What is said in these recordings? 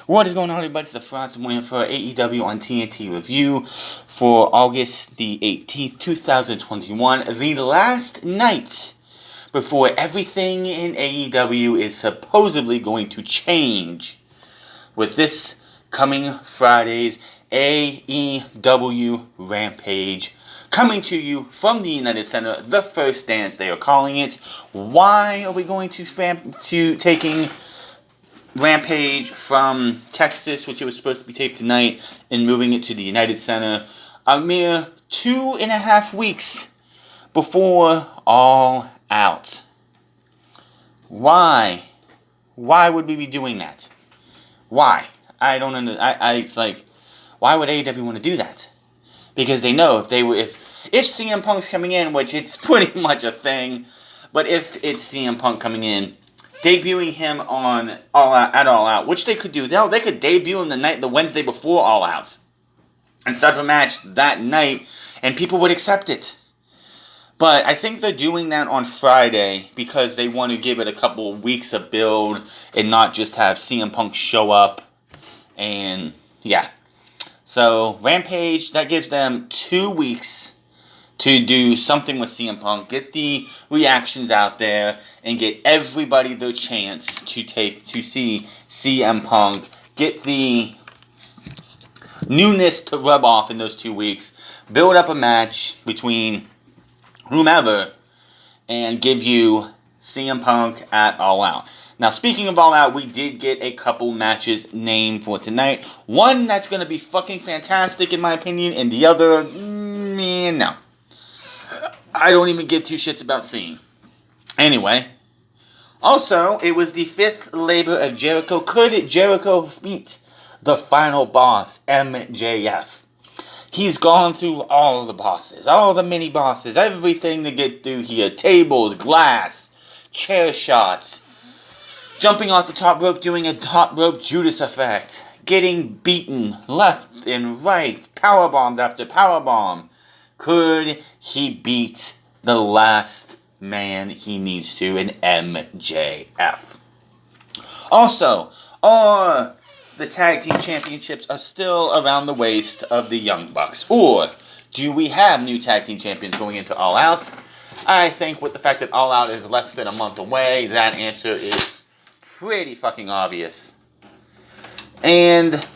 What is going on, everybody? It's the Friday morning for AEW on TNT review for August the 18th, 2021. The last night before everything in AEW is supposedly going to change with this coming Friday's AEW Rampage. Coming to you from the United Center, the first dance they are calling it. Why are we going to taking Rampage from Texas, which it was supposed to be taped tonight, and moving it to the United Center a mere 2.5 weeks before All Out? Why? Why would we be doing that? Why? I don't understand. It's like, why would AEW want to do that? Because they know if CM Punk's coming in, which it's pretty much a thing, but if it's CM Punk coming in, debuting him on All Out, which they could do. They could debut him the Wednesday before All Out, and start a match that night, and people would accept it. But I think they're doing that on Friday because they want to give it a couple of weeks of build and not just have CM Punk show up. And yeah, so Rampage, that gives them 2 weeks to do something with CM Punk, get the reactions out there, and get everybody their chance to see CM Punk, get the newness to rub off in those 2 weeks, build up a match between whomever, and give you CM Punk at All Out. Now, speaking of All Out, we did get a couple matches named for tonight. One that's going to be fucking fantastic in my opinion, and the other, no. I don't even give two shits about seeing. Anyway, also, it was the 5th labor of Jericho. Could Jericho beat the final boss, MJF? He's gone through all the bosses, all the mini bosses, everything to get through here. Tables, glass, chair shots, jumping off the top rope, doing a top rope Judas effect, getting beaten left and right, powerbomb after powerbomb. Could he beat the last man he needs to in MJF? Also, the tag team championships are still around the waist of the Young Bucks. Or do we have new tag team champions going into All Out? I think with the fact that All Out is less than a month away, that answer is pretty fucking obvious. And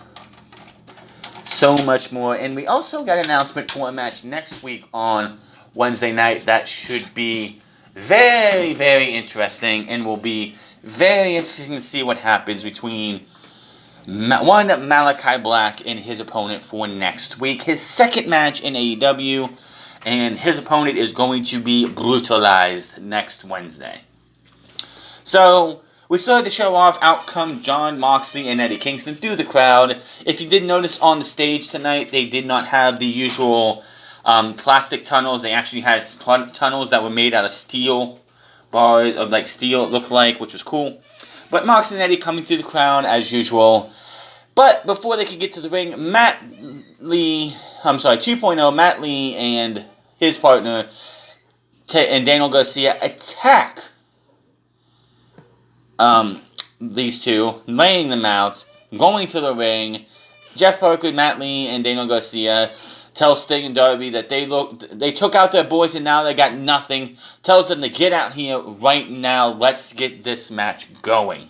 so much more. And we also got an announcement for a match next week on Wednesday night that should be very, very interesting, and will be very interesting to see what happens between Malachi Black and his opponent for next week. His second match in AEW, and his opponent is going to be brutalized next Wednesday. So we started the show off. Out come John Moxley and Eddie Kingston through the crowd. If you did notice on the stage tonight, they did not have the usual plastic tunnels. They actually had tunnels that were made out of steel, bars of like steel it looked like, which was cool. But Moxley and Eddie coming through the crowd as usual. But before they could get to the ring, 2.0, Matt Lee and his partner and Daniel Garcia attack these two, laying them out, going to the ring. Jeff Parker, Matt Lee, and Daniel Garcia tell Sting and Darby that they took out their boys and now they got nothing. Tells them to get out here right now. Let's get this match going.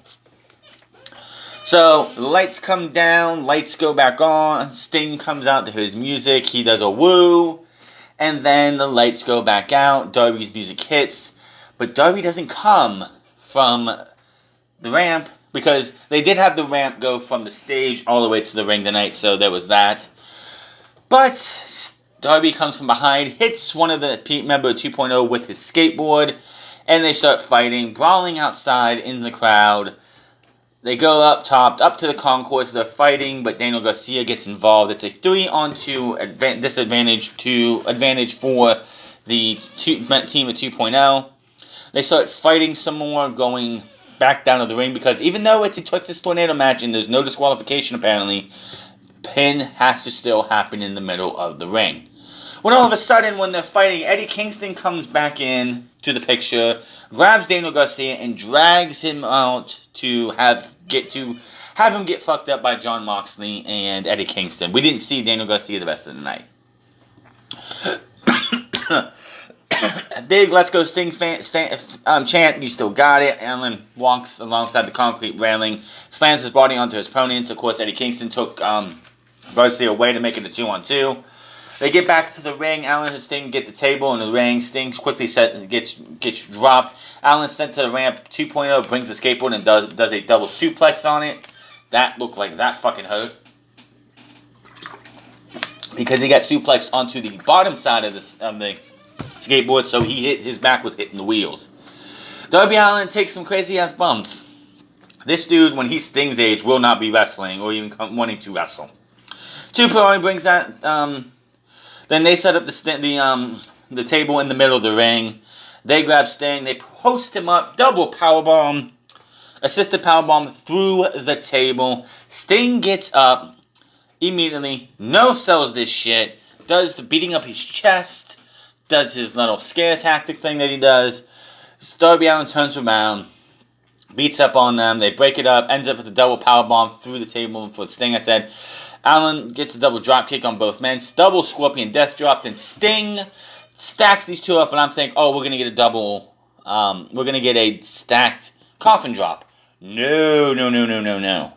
So, lights come down, lights go back on, Sting comes out to his music, he does a woo, and then the lights go back out, Darby's music hits, but Darby doesn't come from the ramp, because they did have the ramp go from the stage all the way to the ring tonight, so there was that. But Darby comes from behind, hits one of the member of 2.0 with his skateboard, and they start fighting, brawling outside in the crowd. They go up top, up to the concourse, they're fighting, but Daniel Garcia gets involved. It's a 3-on-2 advantage for the team of 2.0. They start fighting some more, going back down to the ring, because even though it's a Texas Tornado match and there's no disqualification apparently, pin has to still happen in the middle of the ring. When all of a sudden, when they're fighting, Eddie Kingston comes back in to the picture, grabs Daniel Garcia, and drags him out to have him get fucked up by Jon Moxley and Eddie Kingston. We didn't see Daniel Garcia the rest of the night. Big Let's Go Sting chant. You still got it. Allen walks alongside the concrete railing, slams his body onto his opponents. Of course, Eddie Kingston took Garcia away to make it a 2-on-2. They get back to the ring. Allen and Sting get the table in the ring. Sting quickly gets dropped. Allen sent to the ramp 2.0, brings the skateboard and does a double suplex on it. That looked like that fucking hurt. Because he got suplexed onto the bottom side of the skateboard, so his back was hitting the wheels. Darby Allin takes some crazy ass bumps. This dude, when he's Sting's age, will not be wrestling or even wanting to wrestle. 2.0 brings that. Then they set up the table in the middle of the ring. They grab Sting. They post him up. Double powerbomb. Assisted powerbomb through the table. Sting gets up immediately. No-sells this shit. Does the beating of his chest. Does his little scare tactic thing that he does. Darby Allin turns around. Beats up on them. They break it up. Ends up with a double powerbomb through the table for Sting, I said. Allen gets a double drop kick on both men. Double Scorpion Death Drop. Then Sting stacks these two up, and I'm thinking, oh, we're going to get a double. We're going to get a stacked coffin drop. No.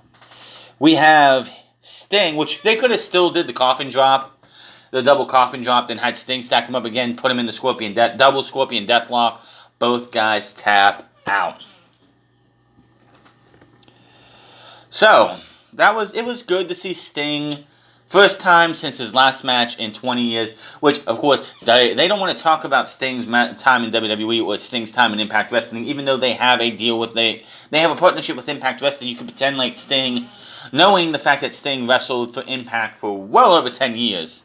We have Sting, which they could have still did the coffin drop, the double coffin drop, then had Sting stack him up again, put him in the double Scorpion Deathlock. Both guys tap out. So it was good to see Sting. First time since his last match in 20 years, which, of course, they don't want to talk about Sting's time in WWE or Sting's time in Impact Wrestling, even though they have a deal with, they have a partnership with Impact Wrestling. You can pretend like Sting, knowing the fact that Sting wrestled for Impact for well over 10 years.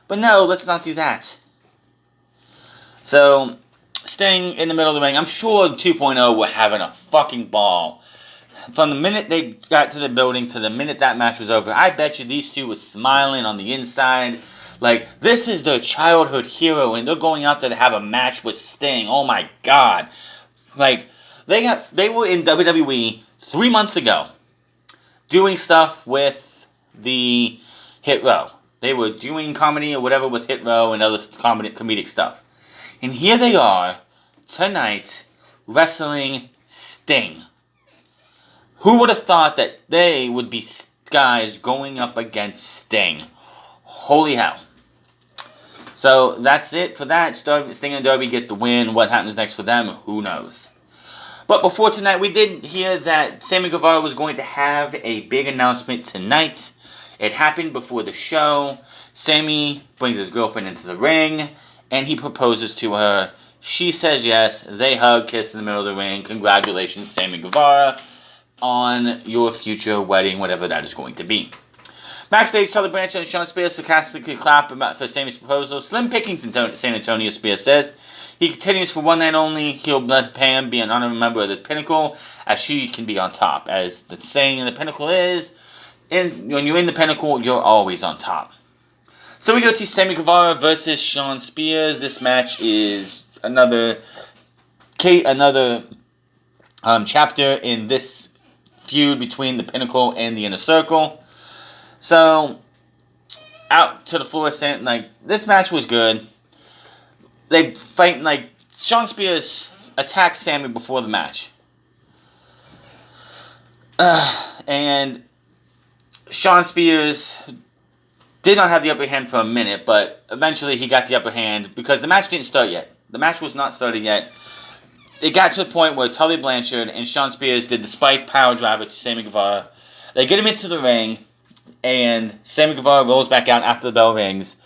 But no, let's not do that. So, Sting in the middle of the ring. I'm sure 2.0 were having a fucking ball. From the minute they got to the building to the minute that match was over, I bet you these two were smiling on the inside. Like, this is their childhood hero, and they're going out there to have a match with Sting. Oh my God. Like, they were in WWE 3 months ago doing stuff with the Hit Row. They were doing comedy or whatever with Hit Row and other comedic stuff. And here they are, tonight, wrestling Sting. Who would have thought that they would be guys going up against Sting? Holy hell. So, that's it for that. Sting and Darby get the win. What happens next for them? Who knows? But before tonight, we did hear that Sammy Guevara was going to have a big announcement tonight. It happened before the show. Sammy brings his girlfriend into the ring, and he proposes to her. She says yes. They hug, kiss in the middle of the ring. Congratulations, Sammy Guevara, on your future wedding, whatever that is going to be. Backstage, Tully Blanchard and Shawn Spears sarcastically clap for Sammy's proposal. Slim pickings in San Antonio, Spears says. He continues for one night only. He'll let Pam be an honorary member of the Pinnacle, as she can be on top. As the saying in the Pinnacle is, when you're in the Pinnacle, you're always on top. So we go to Sammy Guevara versus Shawn Spears. This match is another chapter in this feud between the Pinnacle and the Inner Circle. So, out to the floor, saying, like, this match was good. They fight, like, Shawn Spears attacked Sammy before the match. And Shawn Spears did not have the upper hand for a minute, but eventually he got the upper hand because the match didn't start yet. The match was not started yet. It got to the point where Tully Blanchard and Shawn Spears did the spike power driver to Sammy Guevara. They get him into the ring, and Sammy Guevara rolls back out after the bell rings.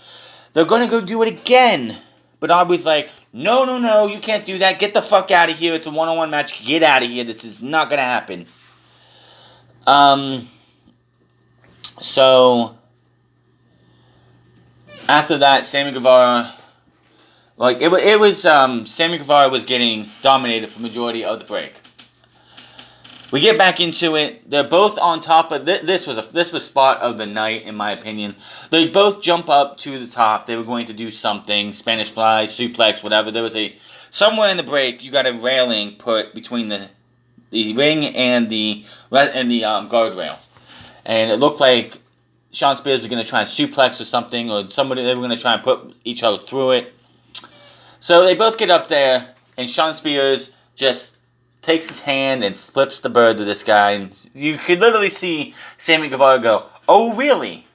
They're going to go do it again. But Aubrey's like, no, you can't do that. Get the fuck out of here. It's a one-on-one match. Get out of here. This is not going to happen. So, after that, Sammy Guevara... Like, it was Sammy Guevara was getting dominated for the majority of the break. We get back into it. They're both on top of this was spot of the night, in my opinion. They both jump up to the top. They were going to do something, Spanish fly, suplex, whatever. There was somewhere in the break, you got a railing put between ring and the guardrail, and it looked like Shawn Spears was going to try and suplex or something, or somebody, they were going to try and put each other through it. So they both get up there, and Shawn Spears just takes his hand and flips the bird to this guy, and you could literally see Sammy Guevara go, "Oh, really?"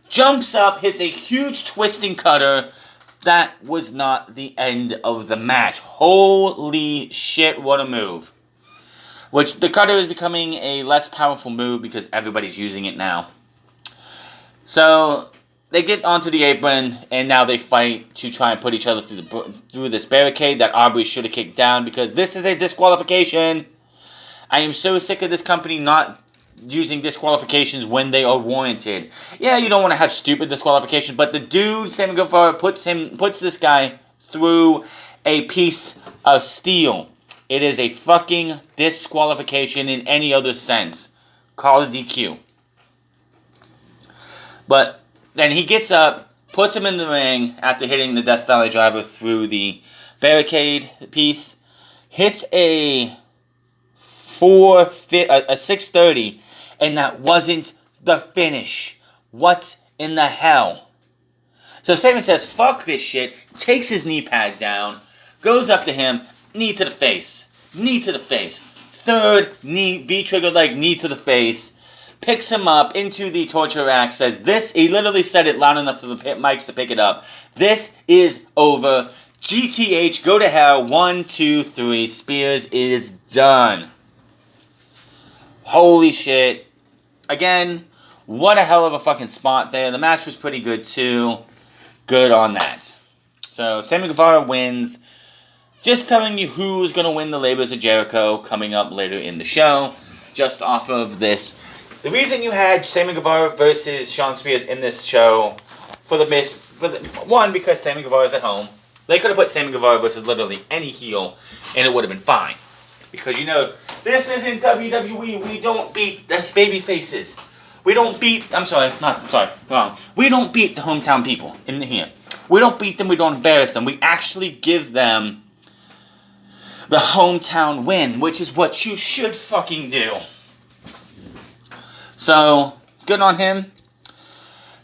Jumps up, hits a huge twisting cutter. That was not the end of the match. Holy shit, what a move. Which, the cutter is becoming a less powerful move because everybody's using it now. So, they get onto the apron, and now they fight to try and put each other through this barricade that Aubrey should have kicked down, because this is a disqualification. I am so sick of this company not using disqualifications when they are warranted. Yeah, you don't want to have stupid disqualification, but the dude, Sammy Guevara, puts this guy through a piece of steel. It is a fucking disqualification in any other sense. Call it DQ. But then he gets up, puts him in the ring after hitting the Death Valley Driver through the barricade piece, hits a 630, and that wasn't the finish. What in the hell? So Sammy says, "Fuck this shit," takes his knee pad down, goes up to him, knee to the face, third knee, V-trigger leg, knee to the face, picks him up into the torture rack, says this, he literally said it loud enough to the pit mics to pick it up, "This is over. GTH, go to hell. 1, 2, 3. Spears is done." Holy shit. Again, what a hell of a fucking spot there. The match was pretty good too. Good on that. So, Sammy Guevara wins. Just telling you who's going to win the Labors of Jericho coming up later in the show. Just off of this. The reason you had Sammy Guevara versus Shawn Spears in this show, one, because Sammy Guevara's at home. They could have put Sammy Guevara versus literally any heel, and it would have been fine. Because, you know, this isn't WWE. We don't beat the baby faces. We don't beat, wrong. We don't beat the hometown people in here. We don't beat them. We don't embarrass them. We actually give them the hometown win, which is what you should fucking do. So, good on him.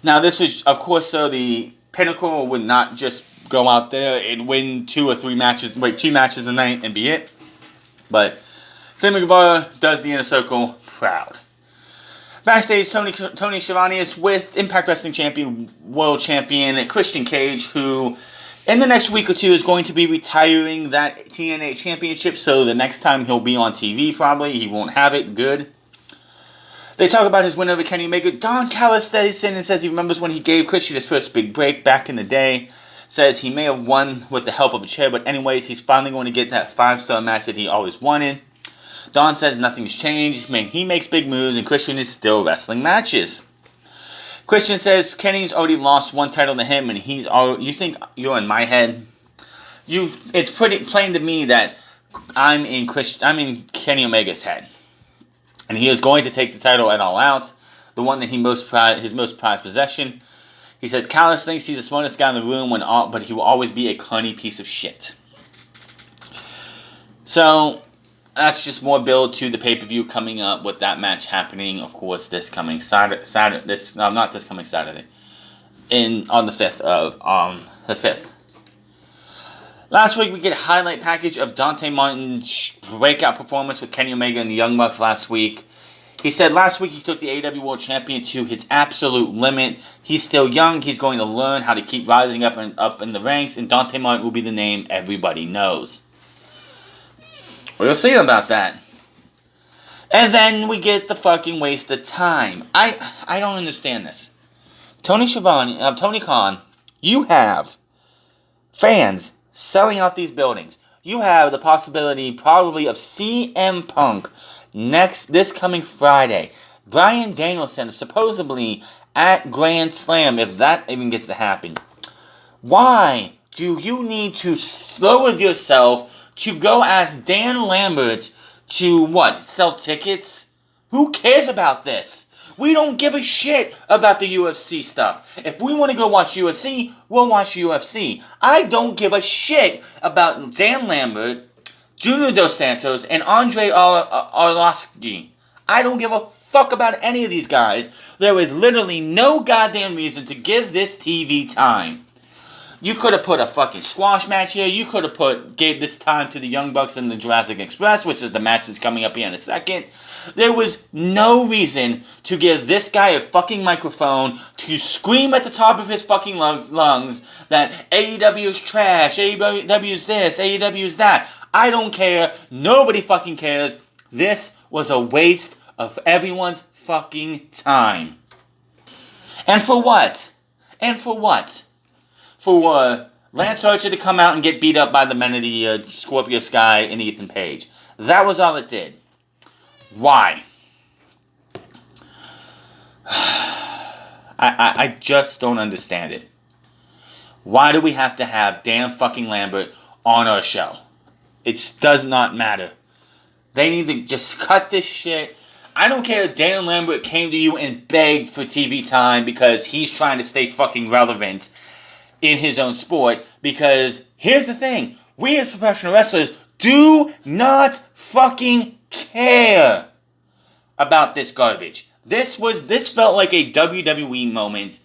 Now, this was, of course, so the Pinnacle would not just go out there and win 2 matches a night and be it. But Sammy Guevara does the Inner Circle proud. Backstage, Tony Schiavone is with Impact Wrestling Champion, World Champion Christian Cage, who in the next week or two is going to be retiring that TNA Championship. So the next time he'll be on TV, probably he won't have it. Good. They talk about his win over Kenny Omega. Don Callis stays in and says he remembers when he gave Christian his first big break back in the day. Says he may have won with the help of a chair, but anyways, he's finally going to get that 5-star match that he always wanted. Don says nothing's changed. He makes big moves, and Christian is still wrestling matches. Christian says Kenny's already lost one title to him, and you think you're in my head? It's pretty plain to me that I'm in Kenny Omega's head. And he is going to take the title at All Out, the one that his most prized possession. He says Callis thinks he's the smartest guy in the room, but he will always be a corny piece of shit. So, that's just more build to the pay-per-view coming up with that match happening, of course, this coming Saturday. Not this coming Saturday. On the 5th. Last week, we get a highlight package of Dante Martin's breakout performance with Kenny Omega and the Young Bucks last week. He said last week he took the AEW World Champion to his absolute limit. He's still young. He's going to learn how to keep rising up in the ranks, and Dante Martin will be the name everybody knows. We'll see about that. And then we get the fucking waste of time. I don't understand this. Tony Khan, you have fans selling out these buildings. You have the possibility probably of CM Punk this coming Friday. Bryan Danielson supposedly at Grand Slam, if that even gets to happen. Why do you need to lower yourself to go ask Dan Lambert to sell tickets? Who cares about this? We don't give a shit about the UFC stuff. If we want to go watch UFC, we'll watch UFC. I don't give a shit about Dan Lambert Junior Dos Santos, and Andre Arlovski. I don't give a fuck about any of these guys. There is literally no goddamn reason to give this TV time. You could have put a fucking squash match here. You could have gave this time to the Young Bucks and the Jurassic Express, which is the match that's coming up here in a second. There was no reason to give this guy a fucking microphone to scream at the top of his fucking lungs that AEW is trash, AEW is this, AEW is that. I don't care. Nobody fucking cares. This was a waste of everyone's fucking time. And for what? For Lance Archer to come out and get beat up by the men of the Scorpio Sky and Ethan Page. That was all it did. Why? I just don't understand it. Why do we have to have Dan fucking Lambert on our show? It does not matter. They need to just cut this shit. I don't care if Dan Lambert came to you and begged for TV time because he's trying to stay fucking relevant in his own sport. Because here's the thing. We as professional wrestlers do not fucking care about this garbage. This felt like a WWE moment,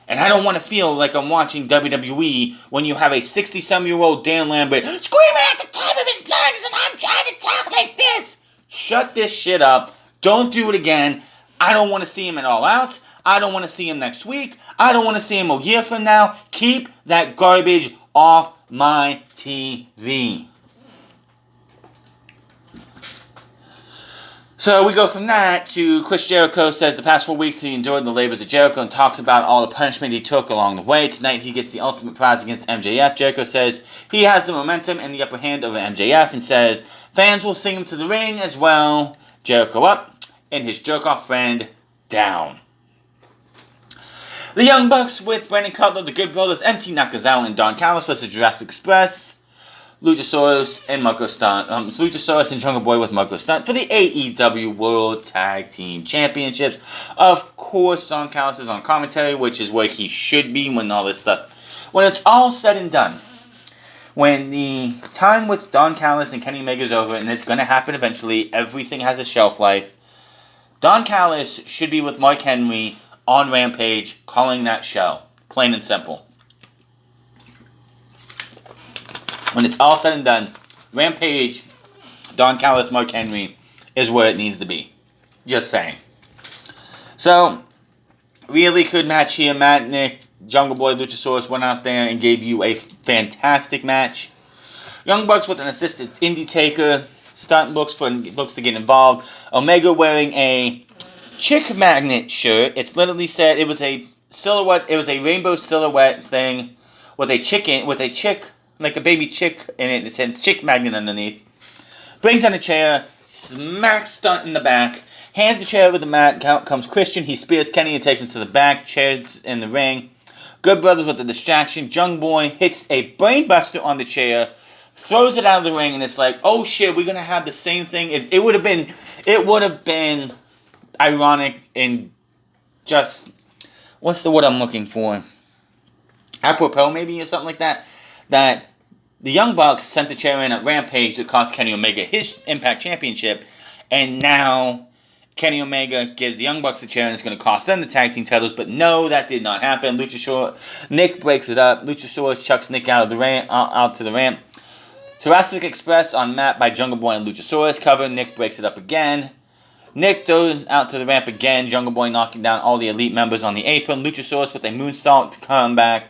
and I don't want to feel like I'm watching WWE when you have a 60-some-year-old Dan Lambert screaming at the top of his lungs and I'm trying to talk like this. Shut this shit up. Don't do it again. I don't want to see him at All Out. I don't want to see him next week. I don't want to see him a year from now. Keep that garbage off my TV. So we go from that to Chris Jericho says the past 4 weeks he endured the labors of Jericho and talks about all the punishment he took along the way. Tonight he gets the ultimate prize against MJF. Jericho says he has the momentum and the upper hand over MJF and says fans will sing him to the ring as well. Jericho up and his jerk-off friend down. The Young Bucks with Brandon Cutler, the Good Brothers, MT Nakazawa, and Don Callis versus Jurassic Express. Luchasaurus and Jungle Boy with Marco Stunt for the AEW World Tag Team Championships. Of course, Don Callis is on commentary, which is where he should be when all this stuff... When it's all said and done, when the time with Don Callis and Kenny Omega is over, and it's going to happen eventually, everything has a shelf life, Don Callis should be with Mark Henry on Rampage, calling that show. Plain and simple. When it's all said and done, Rampage, Don Callis, Mark Henry is where it needs to be. Just saying. So, really good match here. Matt, Nick, Jungle Boy, Luchasaurus went out there and gave you a fantastic match. Young Bucks with an assisted Indie Taker. Stunt looks to get involved. Omega wearing a Chick Magnet shirt. It's literally said it was a silhouette. It was a rainbow silhouette thing with a chick. Like a baby chick in it. It says Chick Magnet underneath. Brings on a chair. Smacks Stunt in the back. Hands the chair over the mat. Out comes Christian. He spears Kenny and takes him to the back. Chairs in the ring. Good Brothers with the distraction. Jungle Boy hits a brainbuster on the chair. Throws it out of the ring. And it's like, oh shit, we're going to have the same thing. It would have been ironic and just... What's the word I'm looking for? Apropos maybe or something like that. That the Young Bucks sent the chair in at Rampage to cost Kenny Omega his Impact Championship, and now Kenny Omega gives the Young Bucks the chair and it's going to cost them the tag team titles, but no, that did not happen. Nick breaks it up. Luchasaurus chucks Nick out to the ramp. Jurassic Express on mat by Jungle Boy and Luchasaurus cover. Nick breaks it up again. Nick goes out to the ramp again. Jungle Boy knocking down all the Elite members on the apron. Luchasaurus with a moonsault to come back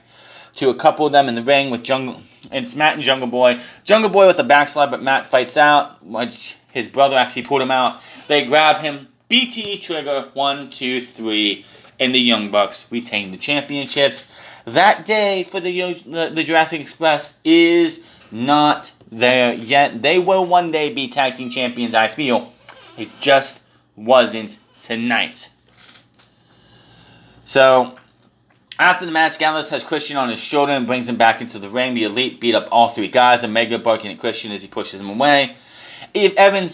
to a couple of them in the ring with Jungle. And it's Matt and Jungle Boy. Jungle Boy with the backslide, but Matt fights out. Which his brother actually pulled him out. They grab him. BT trigger. 1, 2, 3. And the Young Bucks retain the championships. That day for the Jurassic Express is not there yet. They will one day be tag team champions, I feel. It just wasn't tonight. So... After the match, Gallows has Christian on his shoulder and brings him back into the ring. The Elite beat up all three guys. Omega barking at Christian as he pushes him away. Even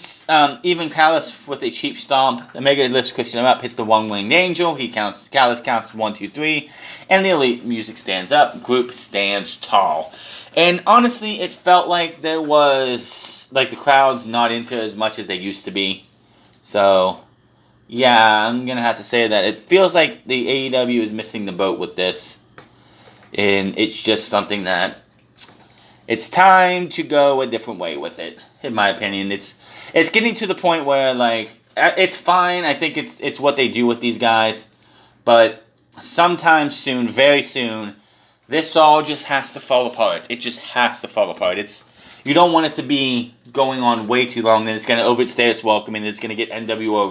Callis with a cheap stomp. Omega lifts Christian up, hits the one-winged angel. Callis counts 1, 2, 3. And the Elite music stands up. Group stands tall. And honestly, it felt like there was, like, the crowd's not into it as much as they used to be. So, yeah, I'm going to have to say that it feels like the AEW is missing the boat with this. And it's just something that it's time to go a different way with it, in my opinion. It's getting to the point where, like, it's fine. I think it's what they do with these guys. But sometime soon, very soon, this all just has to fall apart. It just has to fall apart. You don't want it to be going on way too long, then it's going to overstay its welcome, and it's going to get NWO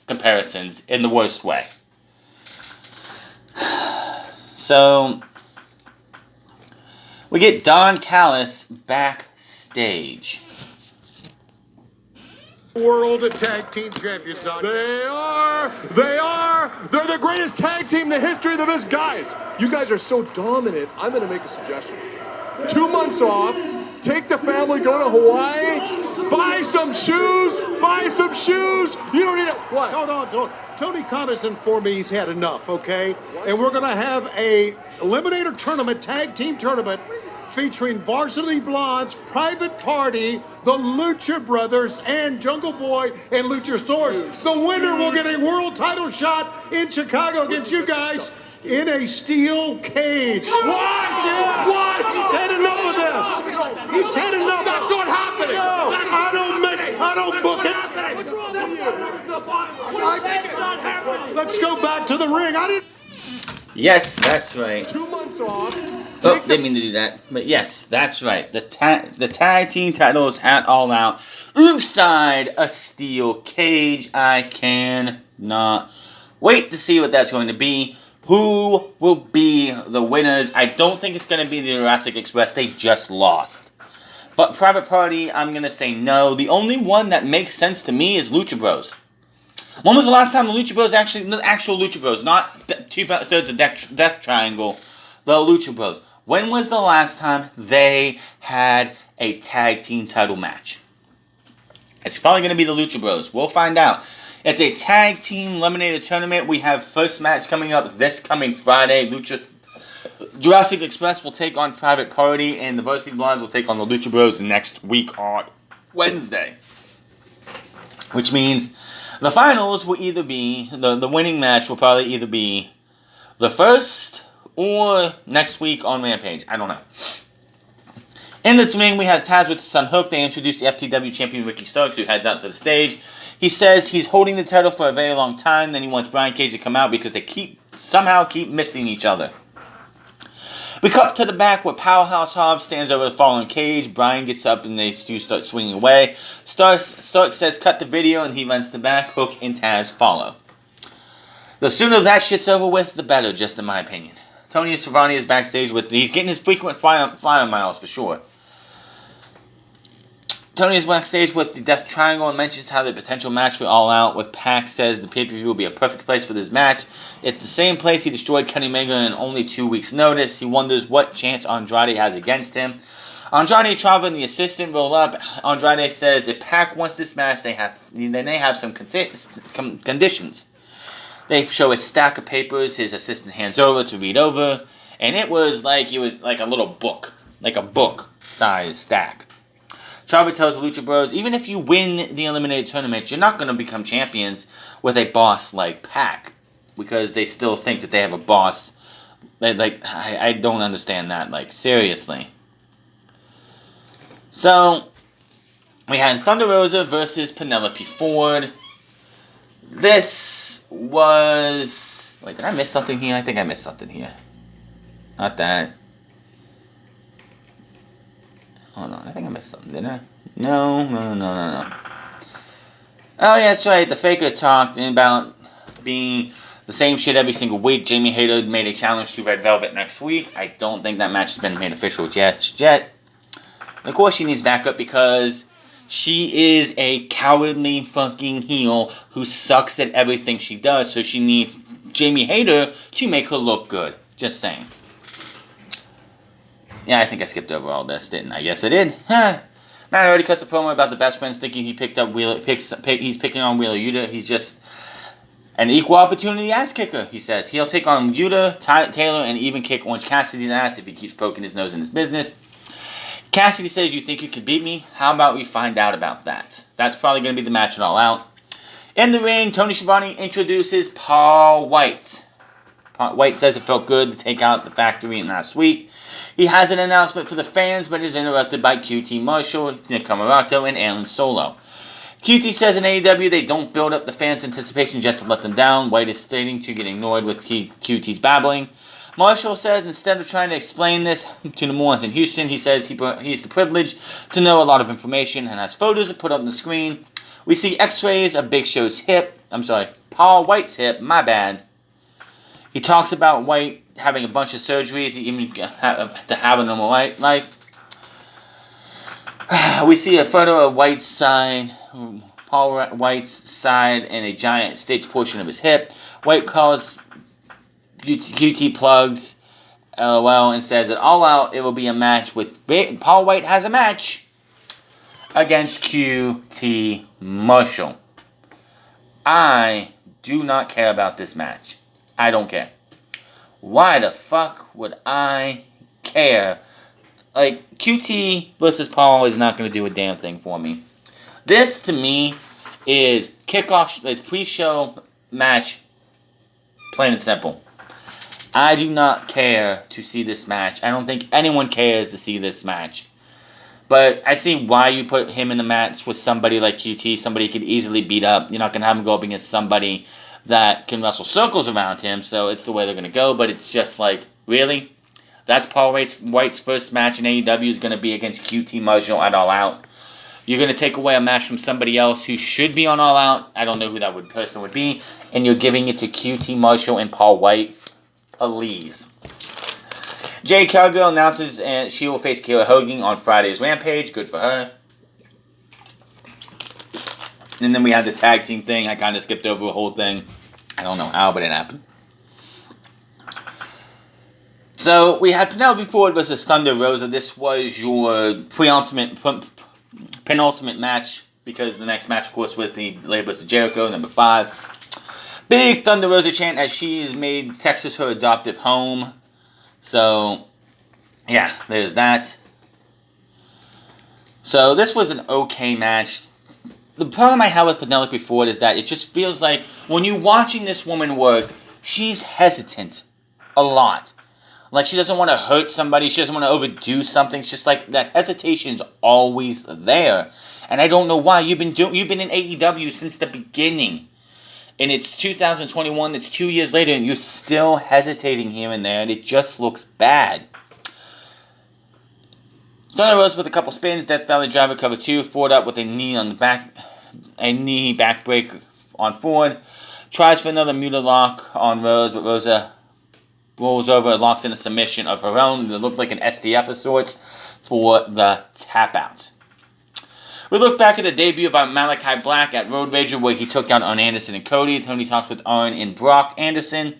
comparisons in the worst way. So, we get Don Callis backstage. World Tag Team Champions, Don. They're the greatest tag team in the history of the business. Guys, you guys are so dominant, I'm going to make a suggestion. 2 months off, take the family, go to Hawaii, buy some shoes. You don't need it. What? Hold on. Tony Khan has informed me he's had enough, okay? And we're going to have a eliminator tournament, tag team tournament, featuring Varsity Blondes, Private Party, the Lucha Brothers, and Jungle Boy and Luchasaurus. The winner will get a world title shot in Chicago against you guys in a steel cage. What? He's had enough of this. He's had enough. That's not happening. No, I don't book it. What's wrong with you? Let's go back to the ring. Yes, that's right. 2 months off. Oh, didn't mean to do that. But yes, that's right. The tag team titles at All Out inside a steel cage. I cannot wait to see what that's going to be. Who will be the winners? I don't think it's going to be the Jurassic Express. They just lost. But Private Party, I'm going to say no. The only one that makes sense to me is Lucha Bros. When was the last time the Lucha Bros the actual Lucha Bros, not 2/3 of Death Triangle, the Lucha Bros. When was the last time they had a tag team title match? It's probably going to be the Lucha Bros. We'll find out. It's a tag team eliminator tournament. We have first match coming up this coming Friday. Jurassic Express will take on Private Party, and the Varsity Blondes will take on the Lucha Bros next week on Wednesday. Which means the finals will either be, the winning match will probably either be the first or next week on Rampage. I don't know. In the ring, we have Taz with the Sun Hook. They introduced the FTW champion Ricky Starks, who heads out to the stage. He says he's holding the title for a very long time. Then he wants Brian Cage to come out because they somehow keep missing each other. We cut to the back where Powerhouse Hobbs stands over the fallen Cage. Brian gets up and they start swinging away. Stark says cut the video, and he runs to back. Hook and Taz follow. The sooner that shit's over with, the better, just in my opinion. Tony Schiavone is backstage he's getting his frequent flyer miles for sure. Tony is backstage with the Death Triangle and mentions how the potential match for All Out with Pac says the pay-per-view will be a perfect place for this match. It's the same place he destroyed Kenny Omega in only 2 weeks' notice. He wonders what chance Andrade has against him. Andrade, Chava, and the assistant roll up. Andrade says if Pac wants this match, they have some conditions. They show a stack of papers his assistant hands over to read over, and it was like a little book, like a book-sized stack. Chava tells the Lucha Bros, even if you win the Eliminated Tournament, you're not going to become champions with a boss like Pac, because they still think that they have a boss. I don't understand that, seriously. So, we had Thunder Rosa versus Penelope Ford. This was... Wait, did I miss something here? I think I missed something here. Not that. Hold on, I think I missed something, didn't I? No. Oh, yeah, that's right. The Faker talked about being the same shit every single week. Jamie Hayter made a challenge to Red Velvet next week. I don't think that match has been made official yet. And of course, she needs backup because she is a cowardly fucking heel who sucks at everything she does. So she needs Jamie Hayter to make her look good. Just saying. Yeah, I think I skipped over all this, didn't I? Yes, I did. Matt already cuts a promo about the best friends thinking he's picking on Wheeler Yuta. An equal opportunity ass kicker, he says. He'll take on Yuta, Taylor, and even kick Orange Cassidy's ass if he keeps poking his nose in his business. Cassidy says, you think you can beat me? How about we find out about that? That's probably going to be the match at All Out. In the ring, Tony Schiavone introduces Paul White. Paul White says it felt good to take out the factory last week. He has an announcement for the fans, but is interrupted by QT Marshall, Nick Camarato, and Alan Solo. QT says in AEW they don't build up the fans' anticipation just to let them down. White is stating to get ignored with QT's babbling. Marshall says instead of trying to explain this to the morons in Houston, he says he's the privileged to know a lot of information and has photos put up on the screen. We see x-rays of Big Show's hip. Paul White's hip, my bad. He talks about White having a bunch of surgeries, even to have a normal life. We see a photo of White's side, Paul White's side, and a giant staged portion of his hip. White calls QT plugs, LOL, and says that All Out, it will be a match with Paul White has a match against QT Marshall. I do not care about this match. I don't care. Why the fuck would I care? Like, QT versus Paul is not going to do a damn thing for me. This, to me, is pre-show match, plain and simple. I do not care to see this match. I don't think anyone cares to see this match. But I see why you put him in the match with somebody like QT, somebody you could easily beat up. You're not going to have him go up against somebody that can wrestle circles around him, so it's the way they're going to go. But it's just like, really? That's Paul White's first match in AEW is going to be against QT Marshall at All Out. You're going to take away a match from somebody else who should be on All Out. I don't know who that person would be. And you're giving it to QT Marshall and Paul White. Please. Jade Cargill announces she will face Kiera Hogan on Friday's Rampage. Good for her. And then we had the tag team thing. I kind of skipped over the whole thing. I don't know how, but it happened. So, we had Penelope Ford versus Thunder Rosa. This was your penultimate match, because the next match, of course, was the Lambert versus Jericho, number 5. Big Thunder Rosa chant as she has made Texas her adoptive home. So, yeah, there's that. So, this was an okay match. The problem I have with Penelope Ford is that it just feels like when you're watching this woman work, she's hesitant a lot. Like, she doesn't want to hurt somebody. She doesn't want to overdo something. It's just like that hesitation's always there. And I don't know why. You've been in AEW since the beginning. And it's 2021. It's 2 years later. And you're still hesitating here and there. And it just looks bad. Thunder Rosa with a couple spins. Death Valley Driver cover 2. Ford up with a knee on the back. A knee backbreak on Ford. Tries for another muted lock on Rose. But Rosa rolls over and locks in a submission of her own that looked like an STF of sorts for the tap out. We look back at the debut of Malachi Black at Road Rager, where he took out Arn Anderson and Cody. Tony talks with Arn and Brock Anderson.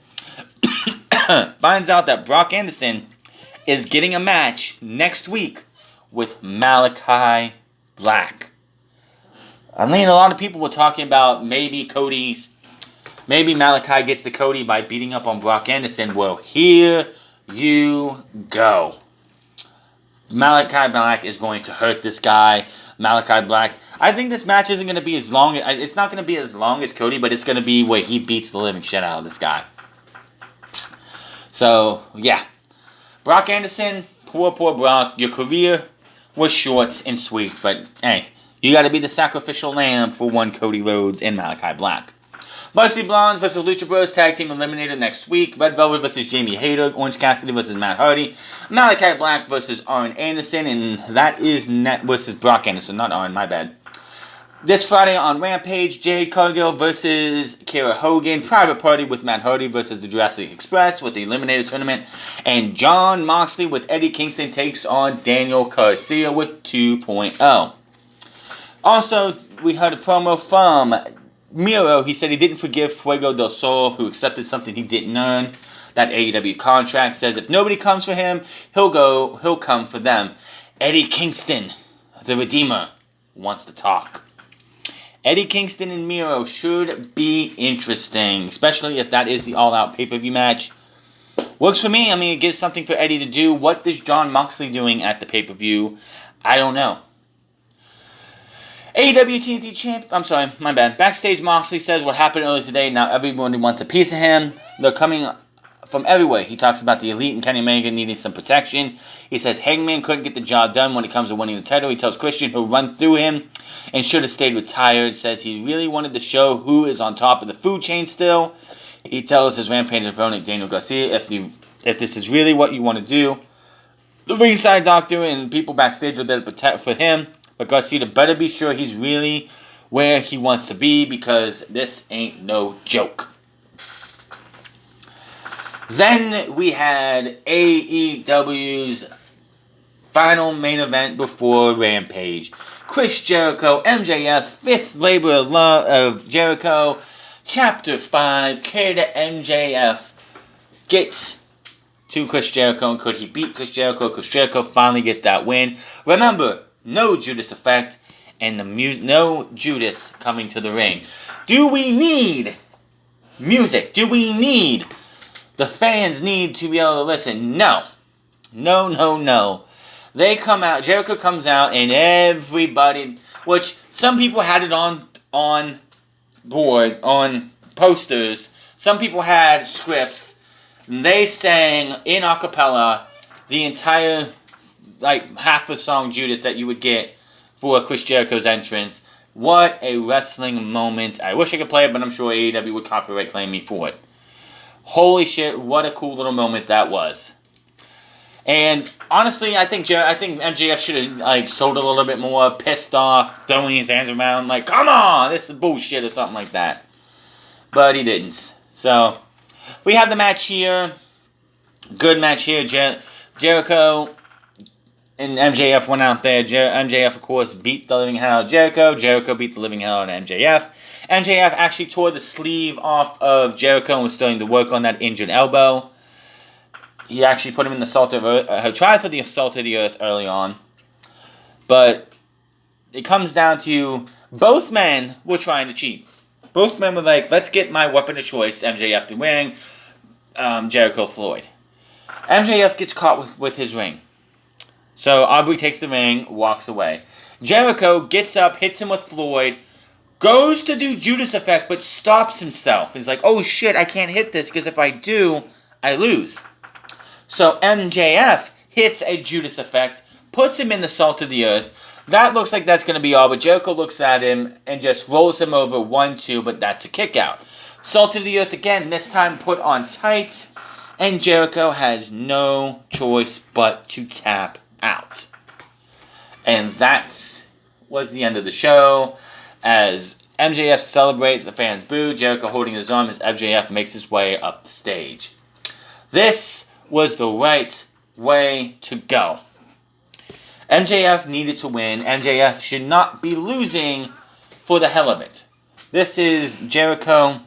Finds out that Brock Anderson is getting a match next week with Malachi Black. I mean, a lot of people were talking about maybe Malachi gets to Cody by beating up on Brock Anderson. Well, here you go. Malachi Black is going to hurt this guy. Malachi Black. I think this match isn't going to be as long. It's not going to be as long as Cody, but it's going to be where he beats the living shit out of this guy. So, yeah. Brock Anderson, poor Brock. Your career was short and sweet, but hey, you got to be the sacrificial lamb for one Cody Rhodes and Malachi Black. Varsity Blondes versus Lucha Bros Tag Team Eliminator next week. Red Velvet versus Jamie Hayter. Orange Cassidy versus Matt Hardy. Malachi Black versus Arn Anderson. And that is versus Brock Anderson. Not Arn, my bad. This Friday on Rampage, Jade Cargill versus Kiera Hogan. Private Party with Matt Hardy versus the Jurassic Express with the Eliminator Tournament. And Jon Moxley with Eddie Kingston takes on Daniel Garcia with 2.0. Also, we heard a promo from Miro. He said he didn't forgive Fuego del Sol, who accepted something he didn't earn. That AEW contract says if nobody comes for him, he'll come for them. Eddie Kingston, the Redeemer, wants to talk. Eddie Kingston and Miro should be interesting, especially if that is the all-out pay-per-view match. Works for me. I mean, it gives something for Eddie to do. What is Jon Moxley doing at the pay-per-view? I don't know. AEW TNT champ. I'm sorry, my bad. Backstage, Moxley says what happened earlier today. Now everyone wants a piece of him. They're coming from everywhere. He talks about the Elite and Kenny Omega needing some protection. He says Hangman couldn't get the job done when it comes to winning the title. He tells Christian he'll run through him and should have stayed retired. Says he really wanted to show who is on top of the food chain still. He tells his Rampage opponent Daniel Garcia, if this is really what you want to do, the ringside doctor and people backstage are there to protect for him. But Garcia better be sure he's really where he wants to be, because this ain't no joke. Then we had AEW's final main event before Rampage. Chris Jericho, MJF, fifth labor of love of Jericho, Chapter 5, could MJF get to Chris Jericho? And could he beat Chris Jericho? Could Jericho finally get that win? Remember, no Judas effect, and no Judas coming to the ring. Do we need music? Do we need... The fans need to be able to listen? No. No. They come out, Jericho comes out, and everybody... Which, some people had it on board, on posters. Some people had scripts. They sang in a cappella the entire, half the song Judas that you would get for Chris Jericho's entrance. What a wrestling moment. I wish I could play it, but I'm sure AEW would copyright claim me for it. Holy shit, what a cool little moment that was. And honestly, I think MJF should have sold a little bit more, pissed off, throwing his hands around like, come on, this is bullshit or something like that. But he didn't. So, we have the match here. Good match here. Jericho and MJF went out there. MJF, of course, beat the living hell out of Jericho. Jericho beat the living hell out of MJF. MJF actually tore the sleeve off of Jericho and was starting to work on that injured elbow. He actually put him in the salt of earth. Tried for the salt of the earth early on. But it comes down to both men were trying to cheat. Both men were like, let's get my weapon of choice, MJF, to wearing Jericho Floyd. MJF gets caught with his ring. So Aubrey takes the ring, walks away. Jericho gets up, hits him with Floyd, goes to do Judas effect, but stops himself. He's like, oh shit, I can't hit this, because if I do, I lose. So MJF hits a Judas effect, puts him in the salt of the earth. That looks like that's going to be all, but Jericho looks at him and just rolls him over 1-2, but that's a kick out. Salt of the earth again, this time put on tight, and Jericho has no choice but to tap out. And that was the end of the show. As MJF celebrates, the fans boo, Jericho holding his arm as MJF makes his way up the stage. This was the right way to go. MJF needed to win. MJF should not be losing for the hell of it. This is Jericho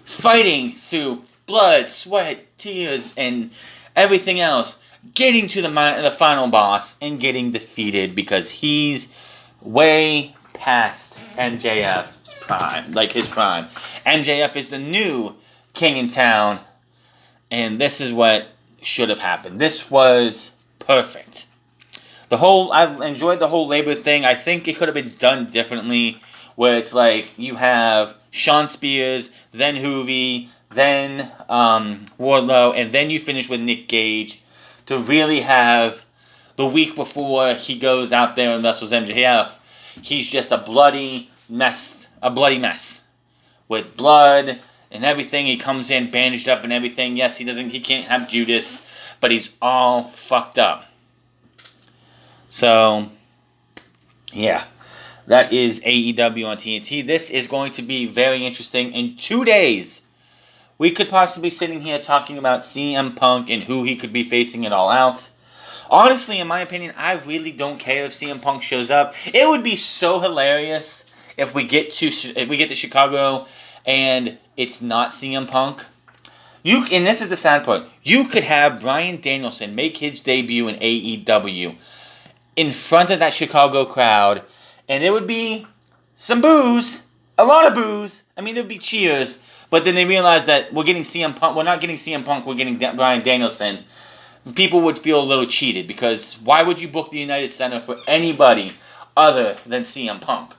fighting through blood, sweat, tears, and everything else, getting to the final boss and getting defeated because he's way past MJF's prime, his prime. MJF is the new king in town, and this is what should have happened. This was perfect. I enjoyed the whole labor thing. I think it could have been done differently, where it's like you have Shawn Spears, then Hoovy, then Wardlow, and then you finish with Nick Gage to really have the week before he goes out there and wrestles MJF. He's just a bloody mess with blood and everything. He comes in bandaged up and everything. Yes, he can't have Judas, but he's all fucked up. So, yeah, that is AEW on TNT. This is going to be very interesting. In 2 days, we could possibly be sitting here talking about CM Punk and who he could be facing it all out. Honestly, in my opinion, I really don't care if CM Punk shows up. It would be so hilarious if we get to Chicago and it's not CM Punk. And this is the sad part. You could have Bryan Danielson make his debut in AEW in front of that Chicago crowd, and it would be some boos, a lot of boos. I mean, there'd be cheers, but then they realized that we're getting CM Punk. We're not getting CM Punk. We're getting Bryan Danielson. People would feel a little cheated because why would you book the United Center for anybody other than CM Punk?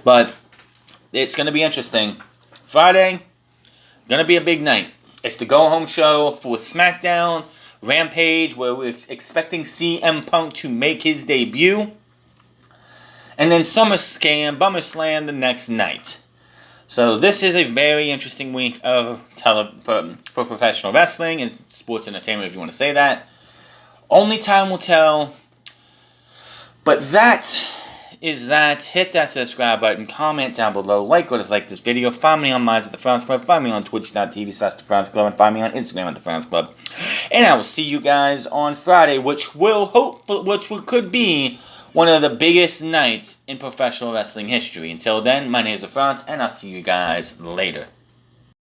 But it's going to be interesting. Friday, going to be a big night. It's the go-home show for SmackDown, Rampage, where we're expecting CM Punk to make his debut. And then SummerSlam the next night. So this is a very interesting week of for professional wrestling and sports entertainment, if you want to say that. Only time will tell. But that is that. Hit that subscribe button. Comment down below. Like or dislike this video. Find me on Minds at the France Club. Find me on Twitch.tv/The France Club. And find me on Instagram at The France Club. And I will see you guys on Friday, which could be one of the biggest nights in professional wrestling history. Until then, my name is The France, and I'll see you guys later.